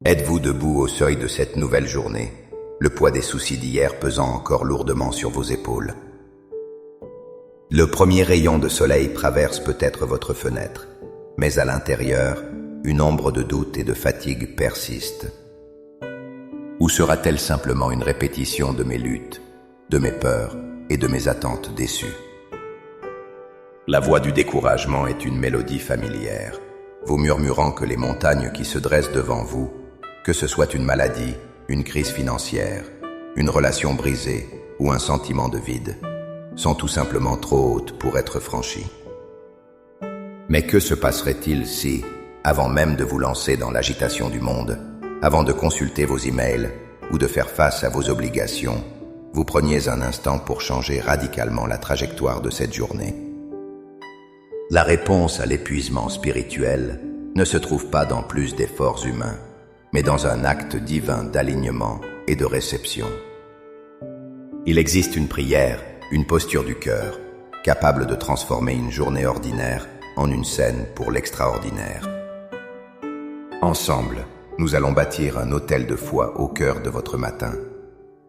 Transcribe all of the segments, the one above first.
Êtes-vous debout au seuil de cette nouvelle journée, le poids des soucis d'hier pesant encore lourdement sur vos épaules? Le premier rayon de soleil traverse peut-être votre fenêtre, mais à l'intérieur, une ombre de doute et de fatigue persiste. Ou sera-t-elle simplement une répétition de mes luttes, de mes peurs et de mes attentes déçues? La voix du découragement est une mélodie familière, vous murmurant que les montagnes qui se dressent devant vous, que ce soit une maladie, une crise financière, une relation brisée ou un sentiment de vide, sont tout simplement trop hautes pour être franchies. Mais que se passerait-il si, avant même de vous lancer dans l'agitation du monde, avant de consulter vos emails ou de faire face à vos obligations, vous preniez un instant pour changer radicalement la trajectoire de cette journée? La réponse à l'épuisement spirituel ne se trouve pas dans plus d'efforts humains, mais dans un acte divin d'alignement et de réception. Il existe une prière, une posture du cœur, capable de transformer une journée ordinaire en une scène pour l'extraordinaire. Ensemble, nous allons bâtir un autel de foi au cœur de votre matin,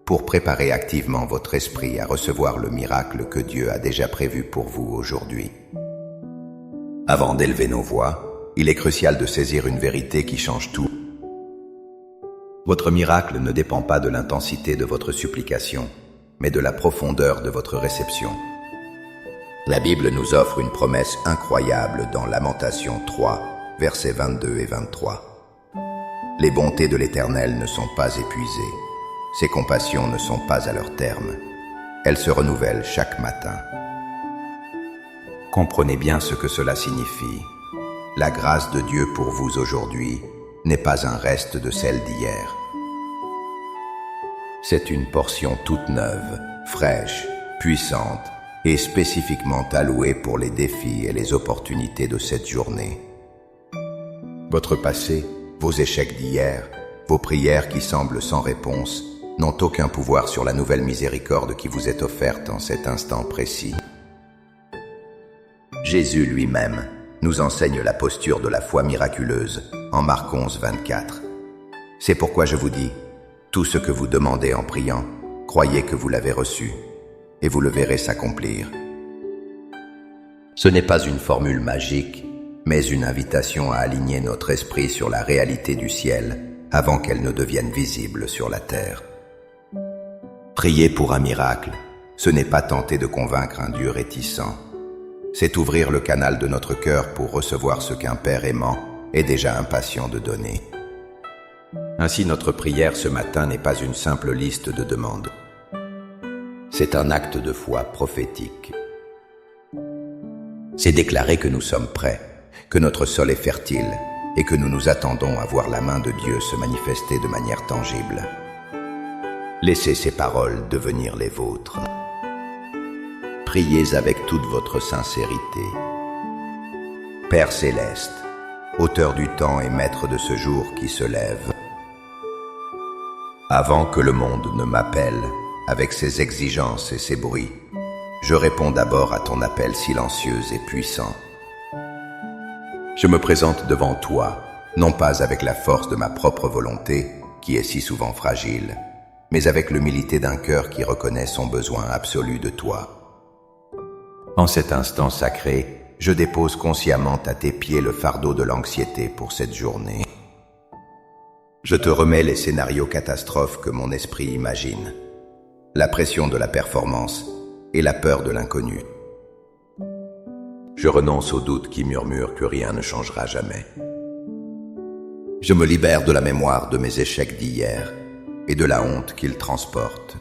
pour préparer activement votre esprit à recevoir le miracle que Dieu a déjà prévu pour vous aujourd'hui. Avant d'élever nos voix, il est crucial de saisir une vérité qui change tout. Votre miracle ne dépend pas de l'intensité de votre supplication, mais de la profondeur de votre réception. La Bible nous offre une promesse incroyable dans Lamentations 3, versets 22 et 23. Les bontés de l'Éternel ne sont pas épuisées, ses compassions ne sont pas à leur terme. Elles se renouvellent chaque matin. Comprenez bien ce que cela signifie. La grâce de Dieu pour vous aujourd'hui n'est pas un reste de celle d'hier. C'est une portion toute neuve, fraîche, puissante et spécifiquement allouée pour les défis et les opportunités de cette journée. Votre passé, vos échecs d'hier, vos prières qui semblent sans réponse, n'ont aucun pouvoir sur la nouvelle miséricorde qui vous est offerte en cet instant précis. Jésus lui-même nous enseigne la posture de la foi miraculeuse en Marc 11, 24. C'est pourquoi je vous dis, tout ce que vous demandez en priant, croyez que vous l'avez reçu, et vous le verrez s'accomplir. Ce n'est pas une formule magique, mais une invitation à aligner notre esprit sur la réalité du ciel avant qu'elle ne devienne visible sur la terre. Prier pour un miracle, ce n'est pas tenter de convaincre un Dieu réticent. C'est ouvrir le canal de notre cœur pour recevoir ce qu'un Père aimant est déjà impatient de donner. Ainsi, notre prière ce matin n'est pas une simple liste de demandes. C'est un acte de foi prophétique. C'est déclarer que nous sommes prêts, que notre sol est fertile et que nous nous attendons à voir la main de Dieu se manifester de manière tangible. Laissez ces paroles devenir les vôtres. Priez avec toute votre sincérité. Père céleste, auteur du temps et maître de ce jour qui se lève, avant que le monde ne m'appelle avec ses exigences et ses bruits, je réponds d'abord à ton appel silencieux et puissant. Je me présente devant toi, non pas avec la force de ma propre volonté, qui est si souvent fragile, mais avec l'humilité d'un cœur qui reconnaît son besoin absolu de toi. En cet instant sacré, je dépose consciemment à tes pieds le fardeau de l'anxiété pour cette journée. Je te remets les scénarios catastrophes que mon esprit imagine, la pression de la performance et la peur de l'inconnu. Je renonce au doute qui murmure que rien ne changera jamais. Je me libère de la mémoire de mes échecs d'hier et de la honte qu'ils transportent.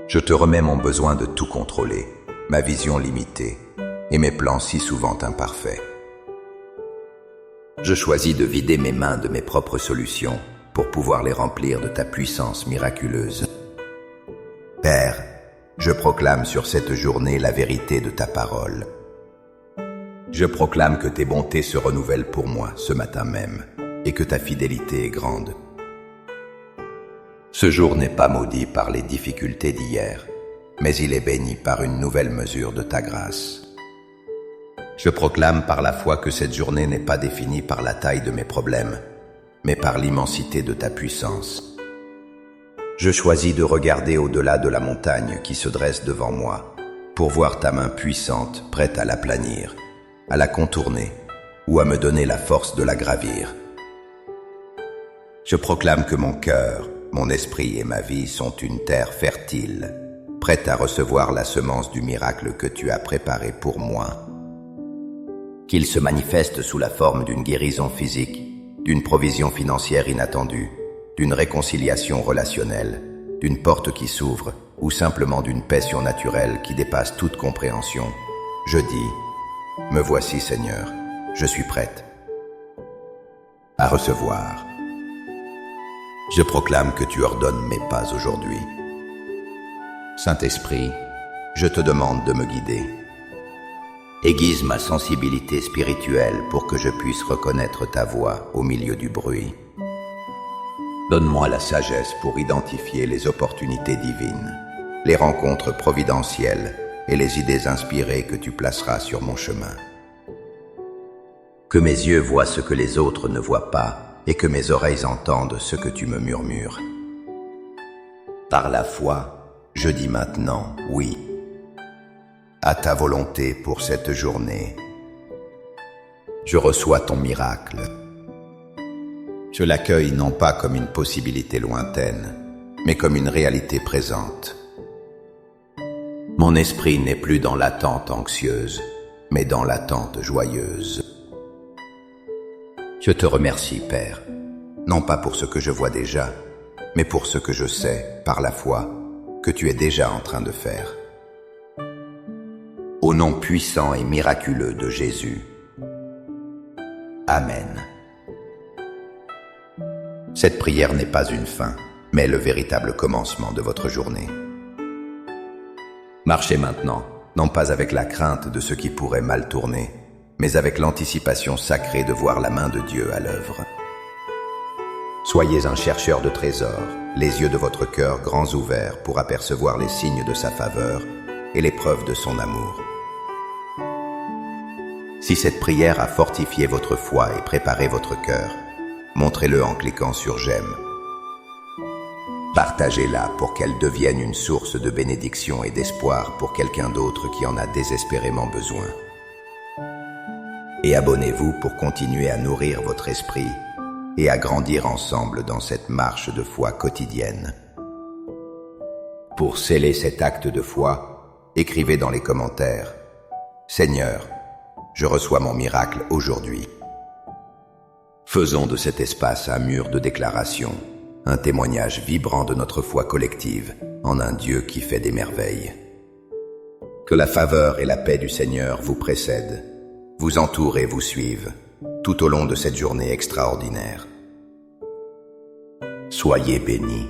Je te remets mon besoin de tout contrôler, ma vision limitée et mes plans si souvent imparfaits. Je choisis de vider mes mains de mes propres solutions pour pouvoir les remplir de ta puissance miraculeuse. Père, je proclame sur cette journée la vérité de ta parole. Je proclame que tes bontés se renouvellent pour moi ce matin même et que ta fidélité est grande. Ce jour n'est pas maudit par les difficultés d'hier, mais il est béni par une nouvelle mesure de ta grâce. Je proclame par la foi que cette journée n'est pas définie par la taille de mes problèmes, mais par l'immensité de ta puissance. Je choisis de regarder au-delà de la montagne qui se dresse devant moi, pour voir ta main puissante prête à l'aplanir, à la contourner ou à me donner la force de la gravir. Je proclame que mon cœur, mon esprit et ma vie sont une terre fertile, prête à recevoir la semence du miracle que tu as préparé pour moi. Qu'il se manifeste sous la forme d'une guérison physique, d'une provision financière inattendue, d'une réconciliation relationnelle, d'une porte qui s'ouvre ou simplement d'une paix surnaturelle qui dépasse toute compréhension. Je dis, me voici Seigneur, je suis prête à recevoir. Je proclame que tu ordonnes mes pas aujourd'hui. Saint-Esprit, je te demande de me guider. Aiguise ma sensibilité spirituelle pour que je puisse reconnaître ta voix au milieu du bruit. Donne-moi la sagesse pour identifier les opportunités divines, les rencontres providentielles et les idées inspirées que tu placeras sur mon chemin. Que mes yeux voient ce que les autres ne voient pas et que mes oreilles entendent ce que tu me murmures. Par la foi, je dis maintenant oui à ta volonté pour cette journée. Je reçois ton miracle. Je l'accueille non pas comme une possibilité lointaine, mais comme une réalité présente. Mon esprit n'est plus dans l'attente anxieuse, mais dans l'attente joyeuse. Je te remercie, Père, non pas pour ce que je vois déjà, mais pour ce que je sais, par la foi, que tu es déjà en train de faire. Au nom puissant et miraculeux de Jésus. Amen. Cette prière n'est pas une fin, mais le véritable commencement de votre journée. Marchez maintenant, non pas avec la crainte de ce qui pourrait mal tourner, mais avec l'anticipation sacrée de voir la main de Dieu à l'œuvre. Soyez un chercheur de trésors, les yeux de votre cœur grands ouverts pour apercevoir les signes de sa faveur et les preuves de son amour. Si cette prière a fortifié votre foi et préparé votre cœur, montrez-le en cliquant sur j'aime. Partagez-la pour qu'elle devienne une source de bénédiction et d'espoir pour quelqu'un d'autre qui en a désespérément besoin. Et abonnez-vous pour continuer à nourrir votre esprit et à grandir ensemble dans cette marche de foi quotidienne. Pour sceller cet acte de foi, écrivez dans les commentaires « Seigneur, je reçois mon miracle aujourd'hui ». Faisons de cet espace un mur de déclaration, un témoignage vibrant de notre foi collective en un Dieu qui fait des merveilles. Que la faveur et la paix du Seigneur vous précèdent, vous entourent et vous suivent tout au long de cette journée extraordinaire. Soyez bénis.